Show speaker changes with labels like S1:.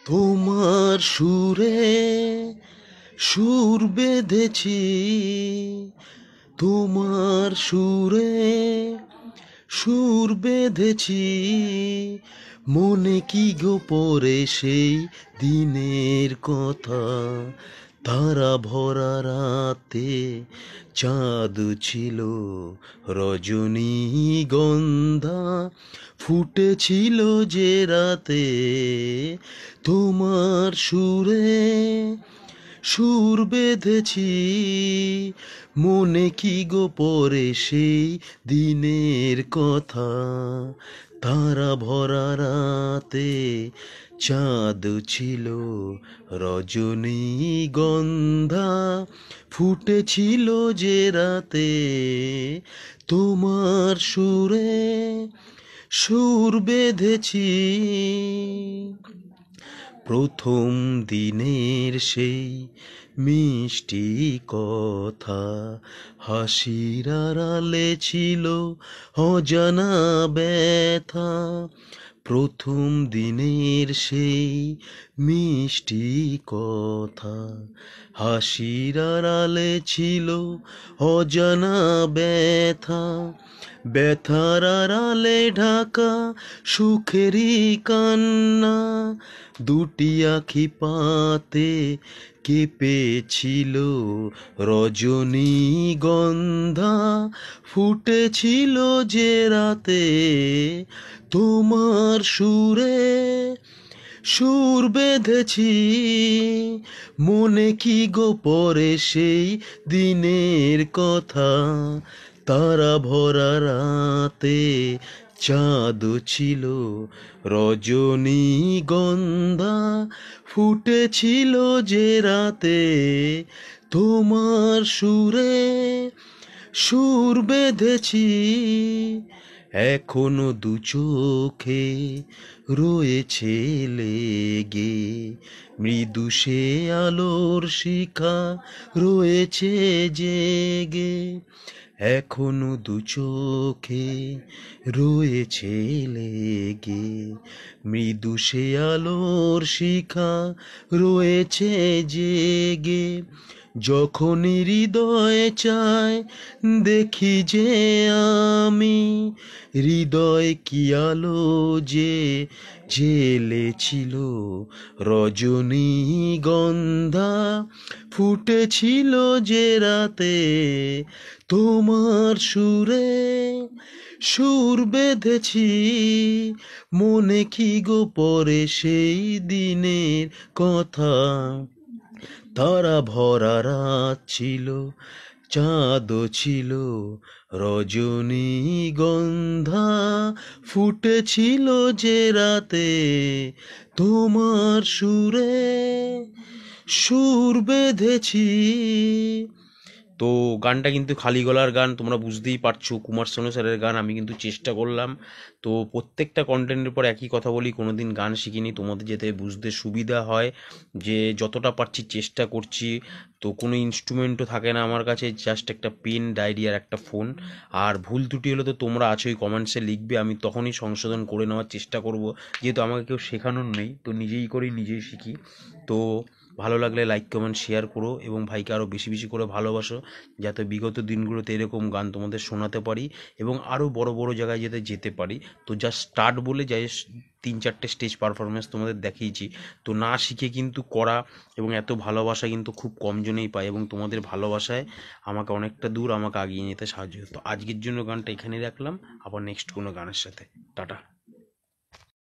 S1: তোমার সুরে সুর বেঁধেছি, তোমার সুরে সুর বেঁধেছি, মনে কি গো পড়ে সেই দিনের কথা। তারা ভরা রাতে চাঁদ ছিল, রজনীগন্ধা ফুটেছিল যে রাতে। তোমার সুরে সুর বেঁধেছি, মনে কি গো পড়ে সেই দিনের কথা। তারা ভরা রাতে চাঁদ ছিল, রজনীগন্ধা ফুটেছিল যে রাতে। তোমার সুরে সুর বেঁধেছি। প্রথম দিনের সেই মিষ্টি কথা, হাসির আড়ালে ছিল অজানা ব্যথা। প্রথম দিনের সেই মিষ্টি কথা, হাসির আড়ালে ছিল অজানা ব্যথা। ব্যথার আড়ালে ঢাকা সুখেরই কান্না, দুটি আখি পাতে কেঁপেছিল রজনীগন্ধা ফুটেছিল যে রাতে। তোমার সুরে সুর বেঁধেছি, মনে কি গো পড়ে সেই দিনের কথা। তারা ভরা রাতে চাঁদ ছিল, রজনীগন্ধা ফুটেছিল যে রাতে। তোমার সুরে সুর বেঁধেছি, এখনো দু চোখে রয়েছে লেগে, মৃদু সে আলোর শিখা রয়েছে জেগে। এখনো দু চোখে রয়েছে লেগে, মৃদু সে আলোর শিখা রয়েছে জেগে। যখনই হৃদয় চায় দেখি যে আমি, হৃদয় কি আলো যে জ্বেলেছিল, রজনীগন্ধা ফুটেছিল যে রাতে। তোমার সুরে সুর বেঁধেছি, মনে কি গো পড়ে সেই দিনের কথা। তারা ভরা রাত ছিল, চাঁদ ছিল, রজনীগন্ধা ফুটেছিল যে রাতে। তোমার সুরে সুর বেঁধেছি। তো গানটা কিন্তু খালি গলার গান, তোমরা বুঝতেই পারছো কুমার শানু স্যারের গান। আমি কিন্তু চেষ্টা করলাম, তো প্রত্যেকটা কন্টেন্টের পর একই কথা বলি, কোনোদিন গান শিখিনি, তোমাদের যাতে বুঝতে সুবিধা হয় যে যতটা পারছি চেষ্টা করছি। তো কোনো ইনস্ট্রুমেন্টও থাকে না আমার কাছে, জাস্ট একটা পেন, ডায়েরি আর একটা ফোন। আর ভুল ত্রুটি হলে তো তোমরা আছোই, কমেন্টসে লিখবে, আমি তখনই সংশোধন করে নেওয়ার চেষ্টা করব, যেহেতু আমাকে কেউ শেখানোর নেই, তো নিজেই করি নিজেই শিখি। তো ভালো লাগলে লাইক কমেন্ট শেয়ার করো এবং ভাইকে আরও বেশি বেশি করে ভালোবাসো, যাতে বিগত দিনগুলোতে এরকম গান তোমাদের শোনাতে পারি এবং আরও বড় বড় জায়গায় যাতে যেতে পারি। তো জাস্ট স্টার্ট বলে যাই 3-4টে স্টেজ পারফরমেন্স তোমাদের দেখিয়েছি। তো না শিখে কিন্তু করা এবং এত ভালোবাসা কিন্তু খুব কম জনেই পায়, এবং তোমাদের ভালোবাসায় আমাকে অনেকটা দূর আমাকে এগিয়ে নিতে সাহায্য। তো আজকের জন্য গানটা এখানেই রাখলাম, আবার নেক্সট কোনো গানের সাথে। টাটা।